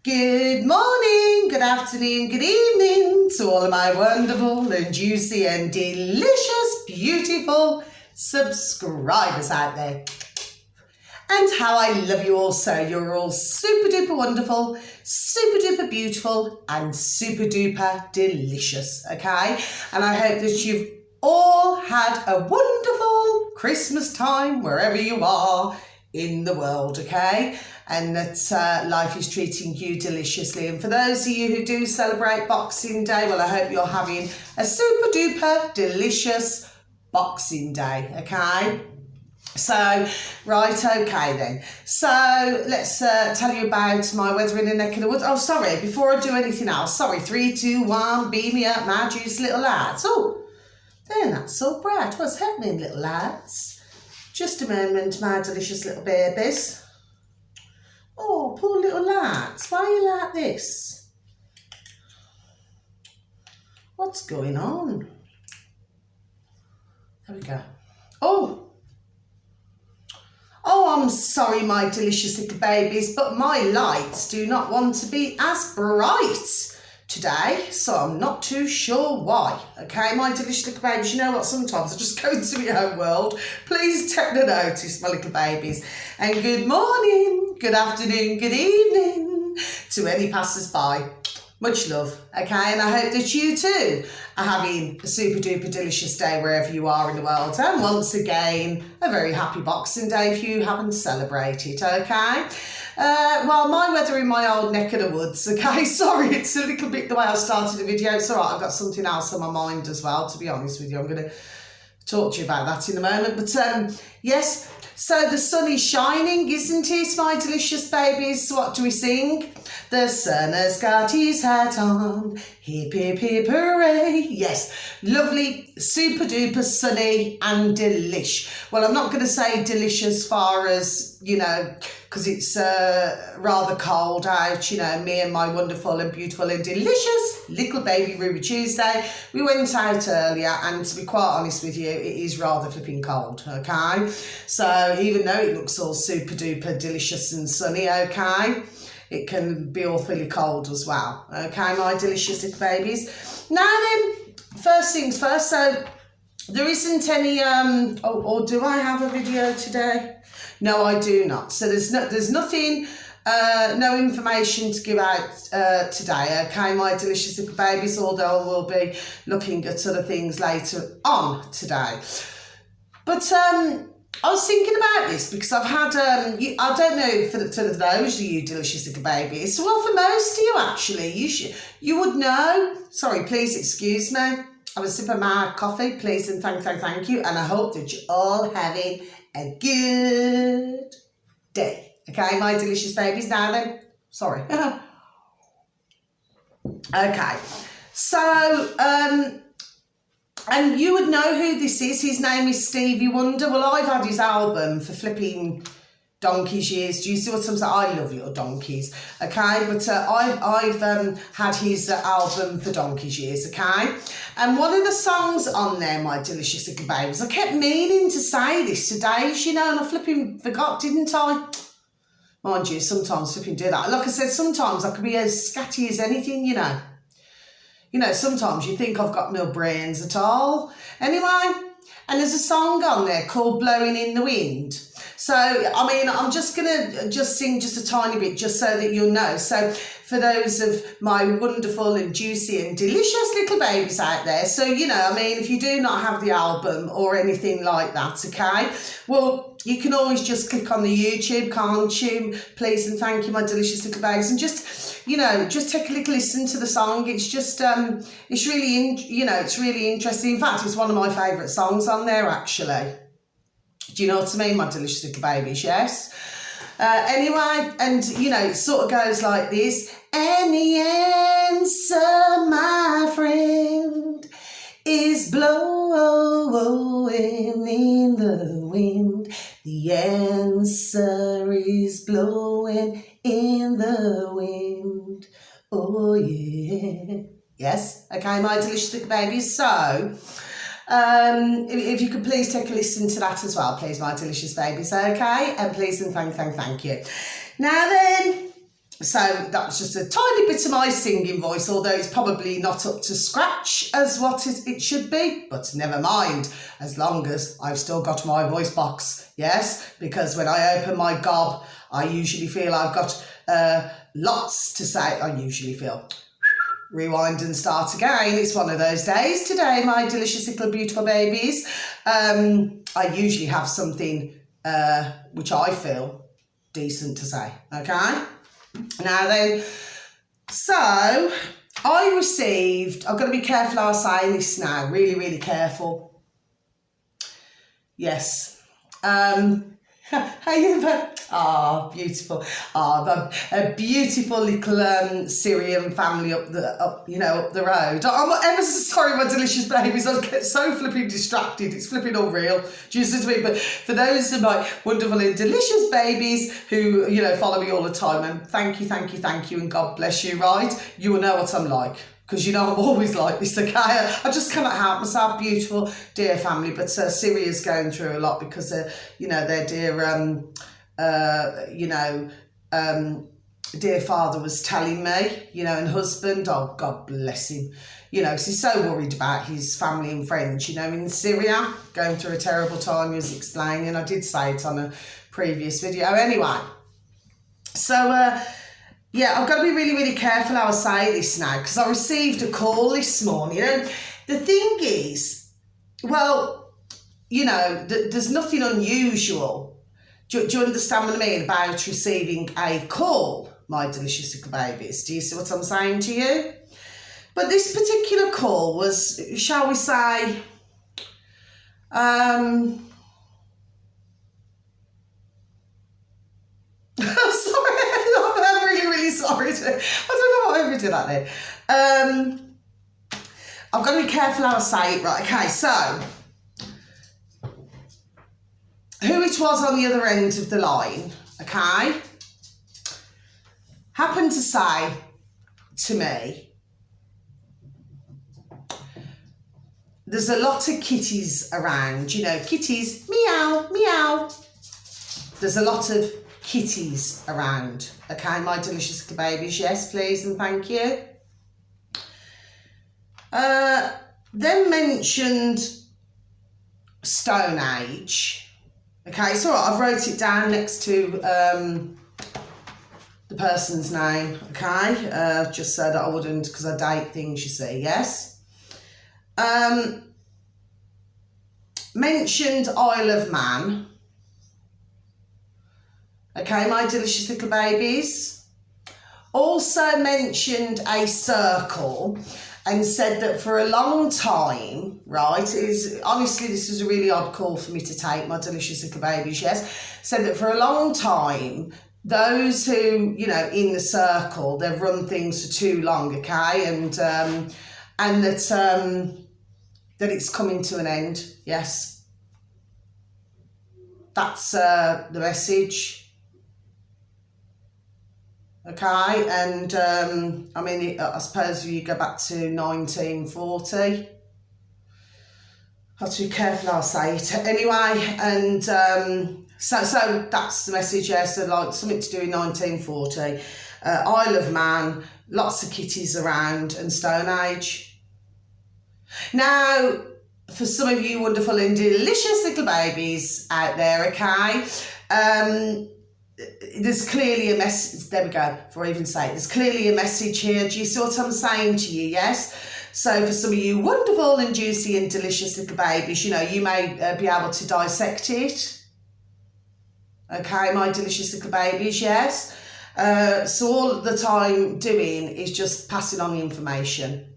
Good morning, good afternoon, good evening to all of my wonderful and juicy and delicious, beautiful subscribers out there. And how I love you all so. You're all super duper wonderful, super duper beautiful and super duper delicious, okay? And I hope that you've all had a wonderful Christmas time wherever you are in the world, okay? And that life is treating you deliciously. And for those of you who do celebrate Boxing Day, well, I hope you're having a super duper delicious Boxing Day, okay? So, right, okay then. So, let's tell you about my weather in the neck of the woods. Oh, sorry, before I do anything else, sorry, 3, 2, 1, beam me up, my juice little lads. Oh, they're not so bright. What's happening, little lads? Just a moment, my delicious little babies. Oh, poor little lads, why are you like this? What's going on? There we go. Oh, I'm sorry, my delicious little babies, but my lights do not want to be as bright today, so I'm not too sure why. Okay, my delicious little babies, you know what, sometimes I just go into my own world. Please take no notice, my little babies. And good morning, good afternoon, good evening to any passers-by. Much love, okay? And I hope that you too are having a super duper delicious day wherever you are in the world. And once again, a very happy Boxing Day if you haven't celebrated, okay? Well, my weather in my old neck of the woods, okay? Sorry, it's a little bit the way I started the video. It's all right, I've got something else on my mind as well, to be honest with you. I'm going to talk to you about that in a moment. But yes, so the sun is shining, isn't it, my delicious babies? What do we sing? The sun has got his hat on, hip, hip, hip, hooray. Yes, lovely, super duper sunny and delish. Well, I'm not going to say delish as far as, you know, because it's rather cold out, you know, me and my wonderful and beautiful and delicious little baby Ruby Tuesday. We went out earlier and to be quite honest with you, it is rather flipping cold, okay? So even though it looks all super duper delicious and sunny, okay, it can be awfully cold as well, okay, my delicious little babies. Now then, first things first, so there isn't any, or do I have a video today? No, I do not. So there's nothing, no information to give out today, okay, my delicious little babies, although we'll be looking at other things later on today. But I was thinking about this because I've had, I don't know for those of you delicious little babies, well, for most of you actually, you would know. Sorry, please excuse me. I was sipping my coffee, please and thank you, and I hope that you're all having a good day. Okay, my delicious babies. Now then, sorry. Okay, so, and you would know who this is. His name is Stevie Wonder. Well, I've had his album for flipping donkey's years. Do you see what I'm saying? I love little donkeys, okay? But I've had his album for donkey's years, okay? And one of the songs on there, my delicious little babies, I kept meaning to say this today, you know, and I flipping forgot, didn't I? Mind you, sometimes flipping do that. Like I said, sometimes I can be as scatty as anything, you know. You know, sometimes you think I've got no brains at all. Anyway, and there's a song on there called Blowing in the Wind. So, I mean, I'm just going to just sing just a tiny bit just so that you'll know. So, for those of my wonderful and juicy and delicious little babies out there, so, you know, I mean, if you do not have the album or anything like that, okay, well, you can always just click on the YouTube, can't you? Please and thank you, my delicious little babies, and just, you know, just take a little listen to the song. It's just, it's really, it's really interesting. In fact, it's one of my favourite songs on there, actually. Do you know what I mean, my delicious little babies? Yes. Anyway, and, you know, it sort of goes like this. And the answer, my friend, is blowing in the wind. The answer is blowing in the wind. Oh, yeah. Yes. Okay, my delicious little babies. So, if you could please take a listen to that as well, please, my delicious babies, okay? And please and thank you. Now then, So that was just a tiny bit of my singing voice, although it's probably not up to scratch as what it should be, but never mind, as long as I've still got my voice box, yes, because when I open my gob, I usually feel I've got lots to say. I usually feel. Rewind and start again. It's one of those days today, my delicious little beautiful babies. I usually have something which I feel decent to say, okay? Now then, so I received, I've got to be careful how I say this now, really, really careful. Yes. Beautiful. A beautiful little Syrian family up the road. I'm ever so sorry, my delicious babies. I get so flipping distracted. It's flipping unreal. Do you see me? But for those of my wonderful and delicious babies who, follow me all the time, and thank you, and God bless you, right? You will know what I'm like. Because I'm always like this, okay? I just cannot help myself, beautiful, dear family. But Syria's going through a lot because, their dear, dear father was telling me, and husband, oh, God bless him, because he's so worried about his family and friends, in Syria, going through a terrible time, he was explaining. I did say it on a previous video. Anyway, so, yeah, I've got to be really, really careful how I say this now because I received a call this morning. And the thing is, well, there's nothing unusual. Do you understand what I mean about receiving a call, my delicious little babies? Do you see what I'm saying to you? But this particular call was, shall we say, sorry, I don't know what I ever did that then. I've got to be careful how I say it, right? Okay, so who it was on the other end of the line, okay, happened to say to me, there's a lot of kitties around, kitties, meow, meow. There's a lot of kitties around, okay, my delicious little babies, yes please and thank you. Then mentioned Stone Age, okay, it's all right, I've wrote it down next to the person's name, okay, just so that I wouldn't, because I date things, you see, yes. Mentioned Isle of Man. Okay, my delicious little babies. Also mentioned a circle and said that for a long time, right, honestly, this was a really odd call for me to take, my delicious little babies, yes, said that for a long time, those who, in the circle, they've run things for too long, okay, and that it's coming to an end, yes. That's the message. Okay, and I suppose if you go back to 1940, I have to be careful how I say it. Anyway, and so that's the message, yeah, so like something to do in 1940, Isle of Man, lots of kitties around, and Stone Age. Now, for some of you wonderful and delicious little babies out there, okay, there's clearly a message, there we go, before I even say it, there's clearly a message here. Do you see what I'm saying to you, yes? So for some of you wonderful and juicy and delicious little babies, you may be able to dissect it. Okay, my delicious little babies, yes? So all the time doing is just passing on the information.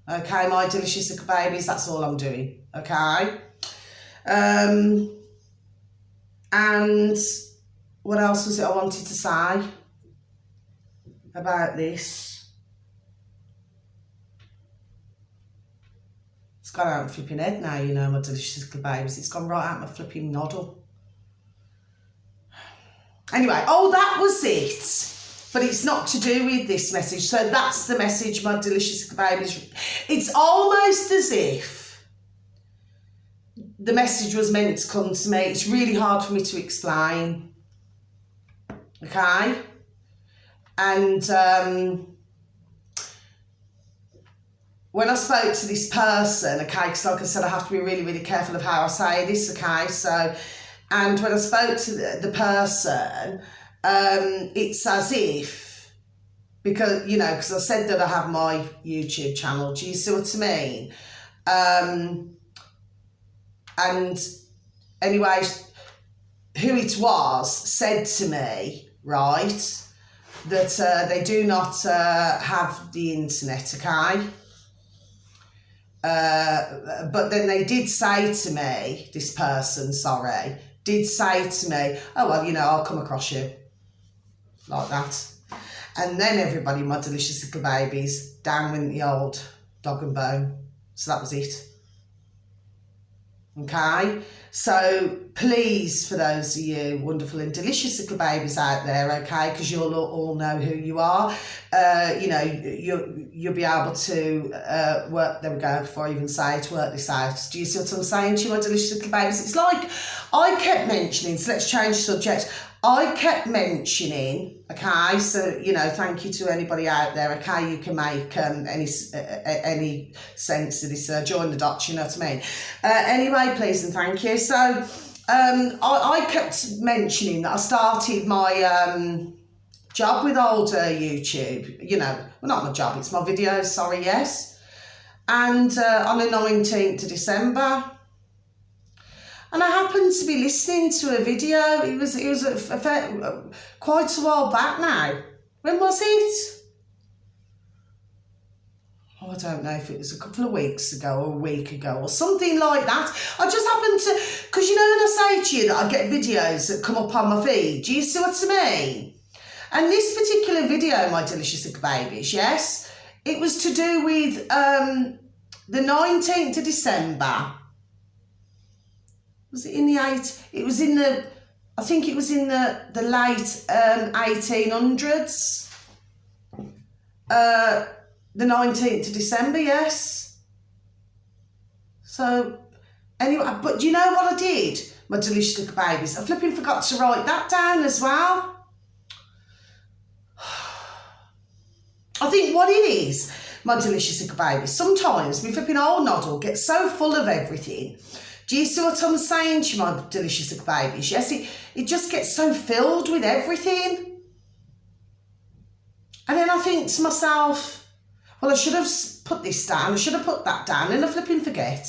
Okay, my delicious little babies, that's all I'm doing, okay? And what else was it I wanted to say about this? It's gone out my flipping head now, my delicious little babies. It's gone right out my flipping noddle. Anyway, that was it. But it's not to do with this message. So that's the message, my delicious little babies. It's almost as if the message was meant to come to me. It's really hard for me to explain. Okay? And when I spoke to this person, okay, because like I said, I have to be really, really careful of how I say this, okay, so, and when I spoke to the person, it's as if, because, you know, because I said that I have my YouTube channel, do you see what I mean? And anyway, who it was said to me, right, that they do not have the internet, okay? But then they did say to me, this person, sorry, did say to me, oh, well, you know, I'll come across you. Like that. And then everybody, my delicious little babies, down went the old dog and bone. So that was it. Okay? So please, for those of you wonderful and delicious little babies out there, okay, because you'll all know who you are, you know, you'll be able to work, there we go, before I even say it, work this out. Do you see what I'm saying to you, my delicious little babies? It's like I kept mentioning, so let's change subject. I kept mentioning, okay, so, you know, thank you to anybody out there, okay, you can make any sense of this, join the dots, you know what I mean? Anyway, please and thank you. So, I kept mentioning that I started my job with old YouTube, you know, well, not my job, it's my videos, sorry, yes, and on the 19th of December, and I happened to be listening to a video. It was quite a while back now. When was it? Oh, I don't know if it was a couple of weeks ago or a week ago or something like that. I just happened to, because you know when I say to you that I get videos that come up on my feed, do you see what I mean? And this particular video, my delicious little babies, yes, it was to do with the 19th of December. Was it in the it was in the, I think it was in the late 1800s. The 19th of December, yes. So, anyway, but do you know what I did, my delicious little babies? I flipping forgot to write that down as well. I think what it is, my delicious little babies, sometimes my flipping old noddle gets so full of everything. Do you see what I'm saying to you, my delicious little babies? Yes, it just gets so filled with everything. And then I think to myself, well, I should have put this down, I should have put that down, and I flipping forget.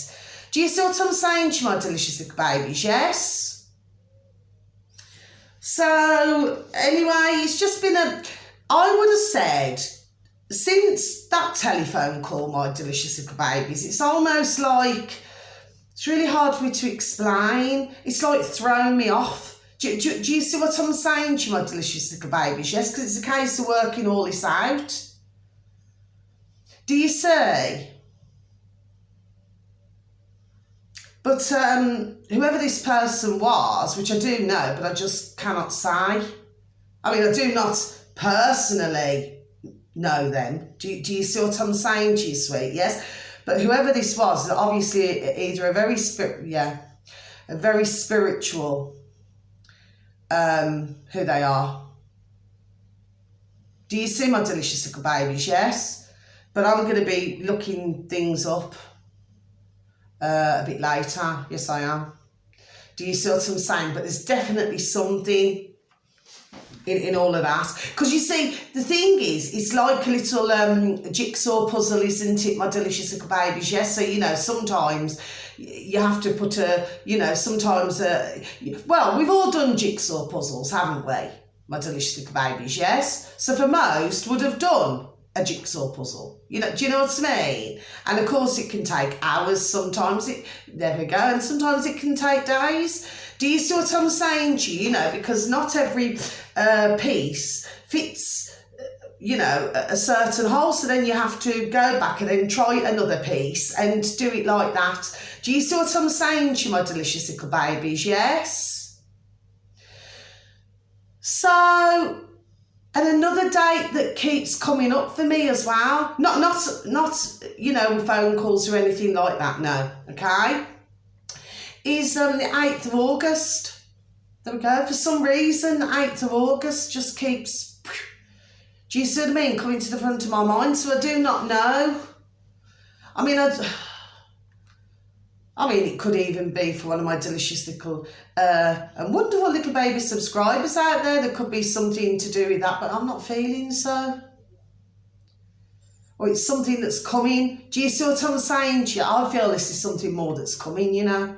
Do you see what I'm saying to you, my delicious little babies? Yes? So, anyway, it's just been I would have said, since that telephone call, my delicious little babies, it's almost like, it's really hard for me to explain. It's like throwing me off. Do you see what I'm saying to you, my delicious little babies? Yes, because it's a case of working all this out. Do you see? But whoever this person was, which I do know, but I just cannot say. I mean, I do not personally know them. Do you see what I'm saying to you, sweet? Yes? But whoever this was, obviously either a very spiritual, who they are. Do you see, my delicious little babies? Yes? But I'm going to be looking things up a bit later. Yes, I am. Do you see what I'm saying? But there's definitely something in all of that. Because you see, the thing is, it's like a little jigsaw puzzle, isn't it, my delicious little babies? Yes, so, you know, sometimes you have to put sometimes, well, we've all done jigsaw puzzles, haven't we, my delicious little babies? Yes? So for most, would have done a jigsaw puzzle. You know, do you know what I mean? And of course it can take hours, sometimes there we go, and sometimes it can take days. Do you see what I'm saying to you? You know, because not every piece fits, you know, a certain hole, so then you have to go back and then try another piece and do it like that. Do you see what I'm saying to you, my delicious little babies? Yes? So, and another date that keeps coming up for me as well, not you know, with phone calls or anything like that, no, okay, is the 8th of August. There we go. For some reason, the 8th of August just keeps Do you see what I mean? Coming to the front of my mind. So I do not know. I mean, it could even be for one of my delicious little and wonderful little baby subscribers out there. There could be something to do with that, but I'm not feeling so. Or it's something that's coming. Do you see what I'm saying to you? I feel this is something more that's coming, you know.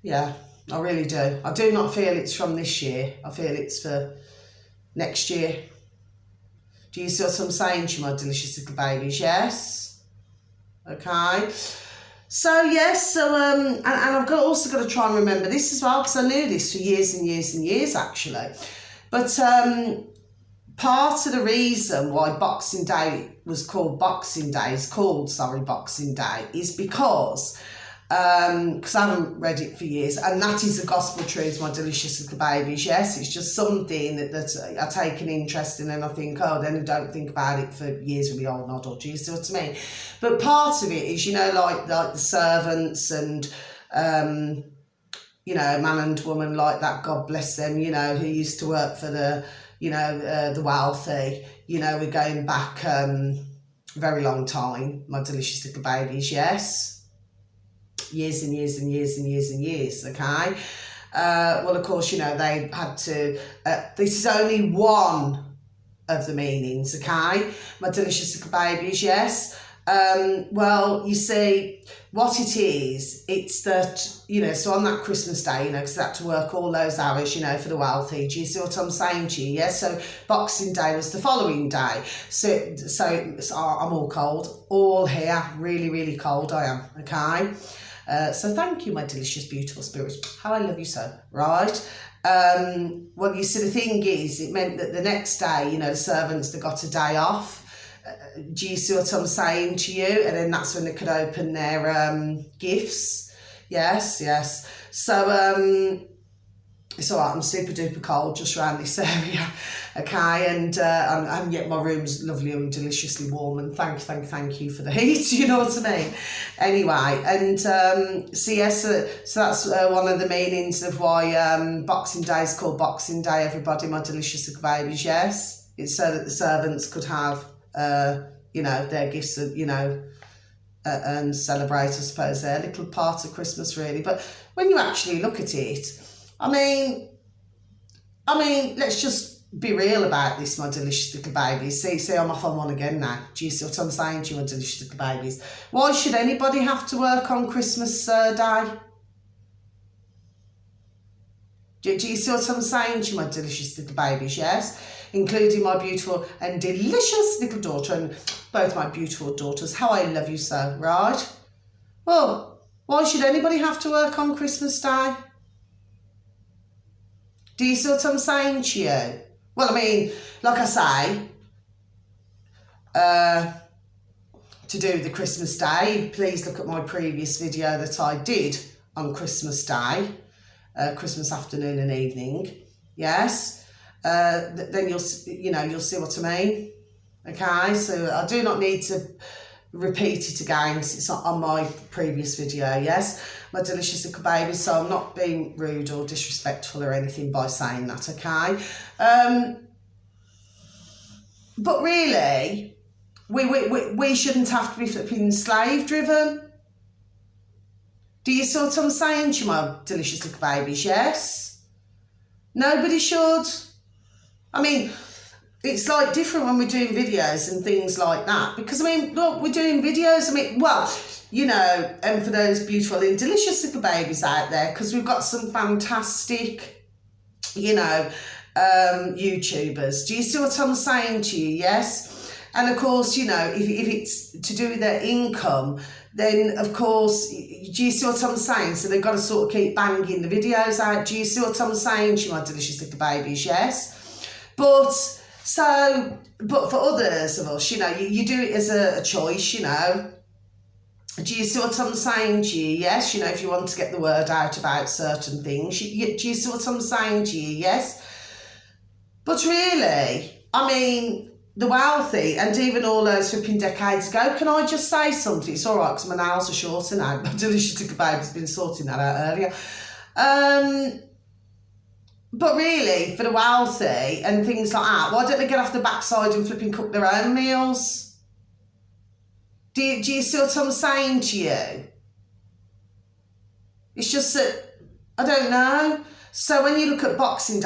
Yeah, I really do. I do not feel it's from this year. I feel it's for next year. Do you see what I'm saying to you, my delicious little babies? Yes? Okay. So, yes, and I've also got to try and remember this as well, because I knew this for years and years and years, actually. But part of the reason why Boxing Day was called Boxing Day, Boxing Day, is because I haven't read it for years, and that is the gospel truth, my delicious little babies. Yes, it's just something that I take an interest in, and I think, then I don't think about it for years with my old noddle. Do you see what I mean? But part of it is, you know, like the servants and you know, man and woman like that, God bless them, you know, who used to work for the, you know, the wealthy. You know, we're going back a very long time, my delicious little babies. Yes. Years and years and years and years and years, okay? Well, of course, you know, they had to, this is only one of the meanings, okay? My delicious little babies, yes? Well, you see, what it is, it's that, you know, so on that Christmas Day, you know, because they had to work all those hours, you know, for the wealthy. Do you see what I'm saying to you? Yes, so Boxing Day was the following day. So I'm all cold, all here, really, really cold I am, okay? So thank you, my delicious, beautiful spirits. How I love you so, right? Well, you see, the thing is, it meant that the next day, you know, the servants, they got a day off. Do you see what I'm saying to you? And then that's when they could open their gifts. Yes, yes. So it's all right, I'm super duper cold just around this area, okay, and yet my room's lovely and deliciously warm, and thank you for the heat, you know what I mean? Anyway, and so yes, so that's one of the meanings of why Boxing Day is called Boxing Day, everybody, my delicious little babies, yes? It's so that the servants could have, you know, their gifts, you know, and celebrate, I suppose, their little part of Christmas, really. But when you actually look at it, I mean, let's just be real about this, my delicious little babies. See, I'm off on one again now. Do you see what I'm saying to you, my delicious little babies? Why should anybody have to work on Christmas Day? Do you see what I'm saying to you, my delicious little babies, yes? Including my beautiful and delicious little daughter, and both my beautiful daughters. How I love you so, right? Well, why should anybody have to work on Christmas Day? Do you see what I'm saying to you? Well, I mean, like I say, to do with the Christmas Day, please look at my previous video that I did on Christmas Day, Christmas afternoon and evening. Yes, then you'll see what I mean. Okay, so I do not need to repeat it again because it's not on my previous video. Yes, my delicious little babies, so I'm not being rude or disrespectful or anything by saying that, okay? But really, we shouldn't have to be flipping slave driven. Do you see what I'm saying to you, my delicious little babies? Yes? Nobody should. I mean, it's like different when we're doing videos and things like that, because I mean, look, we're doing videos, I mean, well, you know, and for those beautiful and delicious little babies out there, because we've got some fantastic, you know, YouTubers. Do you see what I'm saying to you? Yes. And of course, you know, if it's to do with their income, then of course, do you see what I'm saying? So they've got to sort of keep banging the videos out. Do you see what I'm saying to you, my delicious little babies? Yes. But for others of us, you know, you do it as a choice, you know. Do you see what I'm saying to you? Yes, you know, if you want to get the word out about certain things, do you see what I'm saying to you? Yes. But really, I mean, the wealthy, and even all those flipping decades ago, can I just say something? It's all right, because my nails are shorter now. My delicious little baby's been sorting that out earlier. But really, for the wealthy and things like that, why don't they get off the backside and flipping cook their own meals? Do you see what I'm saying to you? It's just that, I don't know. So when you look at Boxing Day,